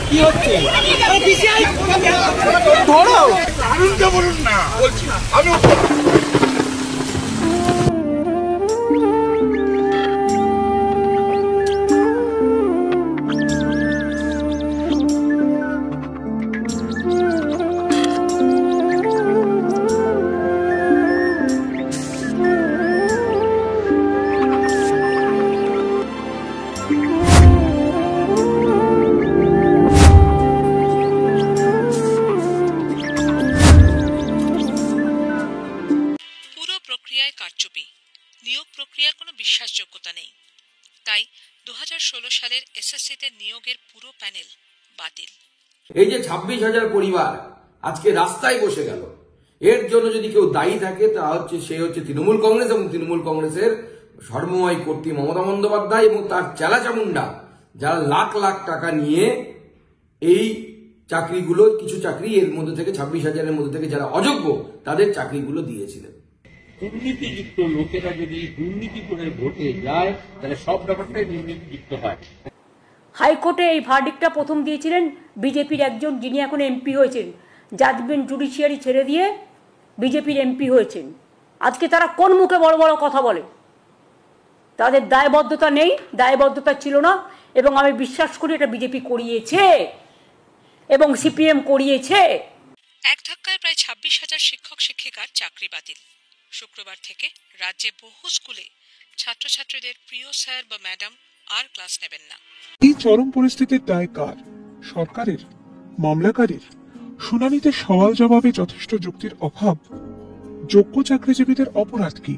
কি হচ্ছে ধরো আনন্দটা বলুন না বলছি আমি নিয়োগ প্রক্রিয়ার কোনো বিশ্বাসযোগ্যতা নেই। তাই 2016 সালের এসএসসিতে নিয়োগের পুরো প্যানেল বাতিল। এই যে 26,000 পরিবার আজকে রাস্তায় বসে গেল, এর জন্য যদি কেউ দায়ী থাকে তা হচ্ছে সে হচ্ছে তৃণমূল কংগ্রেস এবং তৃণমূল কংগ্রেসের সর্বময় কর্ত্রী মমতা বন্দ্যোপাধ্যায় এবং তার চেলাচামুন্ডা, যারা লাখ লাখ টাকা নিয়ে এই চাকরিগুলো, কিছু চাকরি এর মধ্যে থেকে 26,000-এর মধ্যে থেকে যারা অযোগ্য তাদের চাকরিগুলো দিয়েছিলেন। দুর্নীতিযুক্ত লোকেরা যদি দুর্নীতি করে ভোটে যায় তাহলে সব ব্যাপারটাই দুর্নীতিযুক্ত হয়। হাইকোর্টে এই ভার্ডিক্টটা প্রথম দিয়েছিলেন বিজেপির একজন, যিনি এখন এমপি হয়েছেন, জাজমেন্ট জুডিশিয়ারি ছেড়ে দিয়ে বিজেপির এমপি হয়েছেন। আজকে তারা কোন মুখে বড় বড় কথা বলে? তাদের দায়বদ্ধতা নেই, দায়বদ্ধতা ছিল না, এবং আমি বিশ্বাস করি এটা বিজেপি করিয়েছে এবং সিপিএম করিয়েছে। এক ধাক্কায় প্রায় 26,000 শিক্ষক শিক্ষিকার চাকরি বাতিল। শুক্রবার থেকে রাজ্যে বহু স্কুলে ছাত্রছাত্রীদের প্রিয় স্যার বা ম্যাডাম আর ক্লাস নেবেন না। এই চরম পরিস্থিতির দায় কার? সরকারের? মামলাকারীর? শুনানিতে সওয়াল জবাবে যথেষ্ট যুক্তির অভাব? যোগ্য চাকরিজীবীদের অপরাধ কি?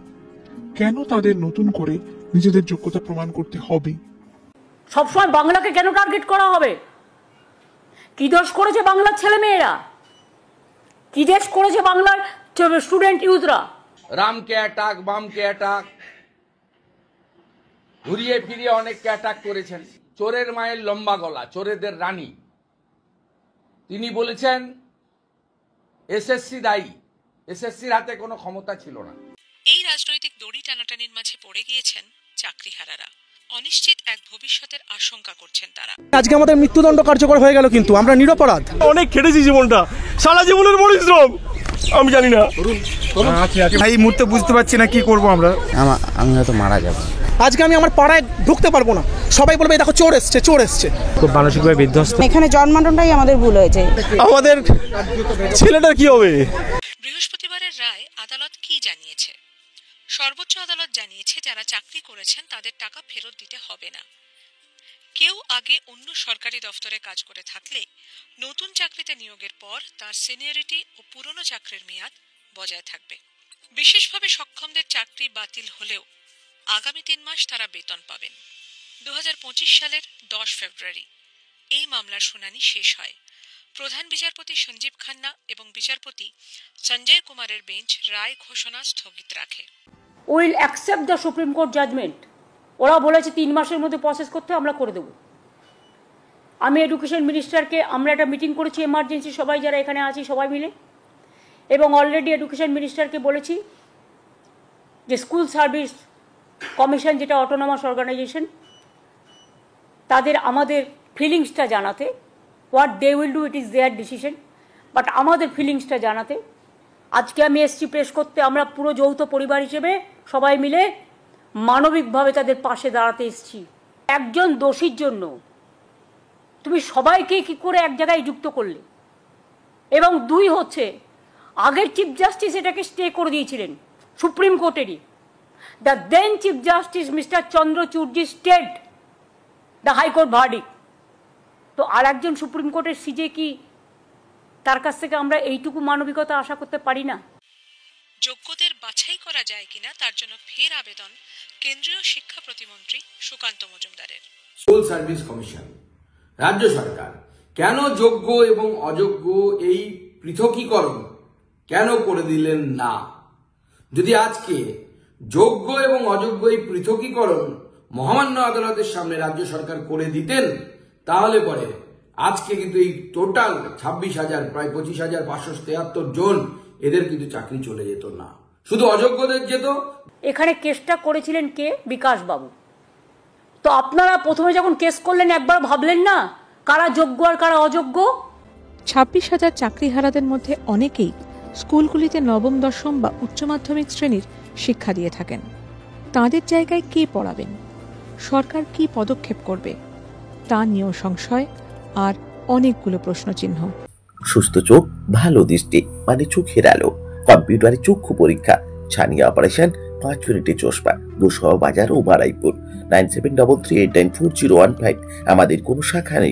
কেন তাদের নতুন করে নিজেদের যোগ্যতা প্রমাণ করতে হবে? সবসময় বাংলাকে কেন টার্গেট করা হবে? কি দোষ করেছে বাংলার ছেলেমেয়েরা? কি দেশ করেছে বাংলার স্টুডেন্ট ইউথরা? রামকে অ্যাটাক, বামকে অ্যাটাক, ঘুরিয়ে ফিরিয়ে অনেককে অ্যাটাক করেছেন। চোরের মায়ের লম্বা গলা, চোরেদের রানী, তিনি বলেছেন এসএসসি দায়ী, এসএসসির হাতে কোনো ক্ষমতা ছিল না। এই রাজনৈতিক দড়ি টানাটানির মাঝে পড়ে গিয়েছেন চাকরিহারারা। অনিশ্চিত এক ভবিষ্যতের আশঙ্কা করছেন তারা। আজকে আমাদের মৃত্যুদণ্ড কার্যকর হয়ে গেল, কিন্তু আমরা নিরপরাধ। অনেক খেটেছি জীবনটা, সারা জীবনের পরিশ্রম, আমি জানি না এই মুহূর্তে বুঝতে পারছি না কি করবো আমরা। আমি হয়তো মারা যাবো। আজকে আমি আমার পাড়ায় ঢুকতে পারবো না, সবাই বলবে দেখো চোর এসছে, চোর এসছে। খুব মানসিকভাবে বিধ্বস্ত। এখানে জন্মানোটাই আমাদের ভুল হয়েছে। আমাদের ছেলেটার কি হবে? বৃহস্পতিবারের রায় আদালত কি জানিয়েছে? সর্বোচ্চ আদালত জানিয়েছে যারা চাকরি করেছেন তাদের টাকা ফেরত দিতে হবে না। কেউ আগে অন্য সরকারি দফতরে কাজ করে থাকলে নতুন চাকরিতে নিয়োগের পর তার সিনিয়রিটি ও পুরনো চাকরির মেয়াদ বজায় থাকবে। বিশেষভাবে সক্ষমদের চাকরি বাতিল হলেও আগামী 3 মাস তারা বেতন পাবেন। 2025 সালের 10 ফেব্রুয়ারি এই মামলার শুনানি শেষ হয়। প্রধান বিচারপতি সঞ্জীব খান্না এবং বিচারপতি সঞ্জয় কুমারের বেঞ্চ রায় ঘোষণা স্থগিত রাখে। Will accept the supreme court judgement. ওরা বলেছে 3 মাসের মধ্যে প্রসেস করতে, আমরা করে দেবো। আমি এডুকেশন মিনিস্টারকে, আমরা একটা মিটিং করেছি এমার্জেন্সি, সবাই যারা এখানে আছি সবাই মিলে, এবং অলরেডি এডুকেশন মিনিস্টারকে বলেছি যে স্কুল সার্ভিস কমিশন, যেটা অটোনমাস অর্গানাইজেশন, তাদের আমাদের ফিলিংসটা জানাতে, what they will do it is their decision, but আমাদের ফিলিংসটা জানাতে আজকে আমি এসছি প্রেস করতে। আমরা পুরো যৌথ পরিবার হিসেবে সবাই মিলে মানবিকভাবে তাদের পাশে দাঁড়াতে এসছি। একজন দোষীর জন্য তুমি সবাইকে কি করে এক জায়গায় যুক্ত করলে? এবং 2 হচ্ছে, আগের চিফ জাস্টিস এটাকে স্টে করে দিয়েছিলেন সুপ্রিম কোর্টেরই। The then chief justice mister চন্দ্রচূড়জি স্টেড দ্য হাইকোর্ট ভার্ডিক্ট। তো আর একজন সুপ্রিম কোর্টের সিজে কি তার কাছ থেকে আমরা এইটুকু মানবিকতা আশা করতে পারি না? যোগ্যদের বাছাই করা যায় কিনা তার জন্য ফের আবেদন কেন্দ্রীয় শিক্ষা প্রতিমন্ত্রী সুকান্ত মজুমদারের। স্কুল সার্ভিস কমিশন, রাজ্য সরকার কেন যোগ্য এবং অযোগ্য এই পৃথকীকরণ কেন করে দিলেন না? যদি আজকে যোগ্য এবং অযোগ্য এই পৃথকীকরণ মহামান্য আদালতের সামনে রাজ্য সরকার করে দিতেন, তাহলে পরে আজকে কিন্তু এই টোটাল 26,000 প্রায় 25,573 জন, এদের কিন্তু চাকরি চলে যেত না, শুধু অযোগ্যদের যেত। এখানে কেসটা করেছিলেন কে? বিকাশ বাবু। তো আপনারা প্রথমে যখন কেস করলেন একবার ভাবলেন না কারা যোগ্য আর কারা অযোগ্য। 26,000 চাকরিহারাদের মধ্যে অনেকেই স্কুলগুলিতে নবম, দশম বা উচ্চ মাধ্যমিক শ্রেণীর শিক্ষা দিয়ে থাকেন। তাদের জায়গায় কে পড়াবেন? সরকার কি পদক্ষেপ করবে তা নিয়েও সংশয় আর অনেকগুলো প্রশ্নচিহ্ন। সুস্থ চোখ, ভালো দৃষ্টি মানে চোখের আলো। কম্পিউটারে চক্ষু পরীক্ষা, ছানিয়া অপারেশন, 5 মিনিটে চশমা। গোসাবা বাজার ও বারাইপুর। 9733894015। আমাদের কোনো শাখা নেই।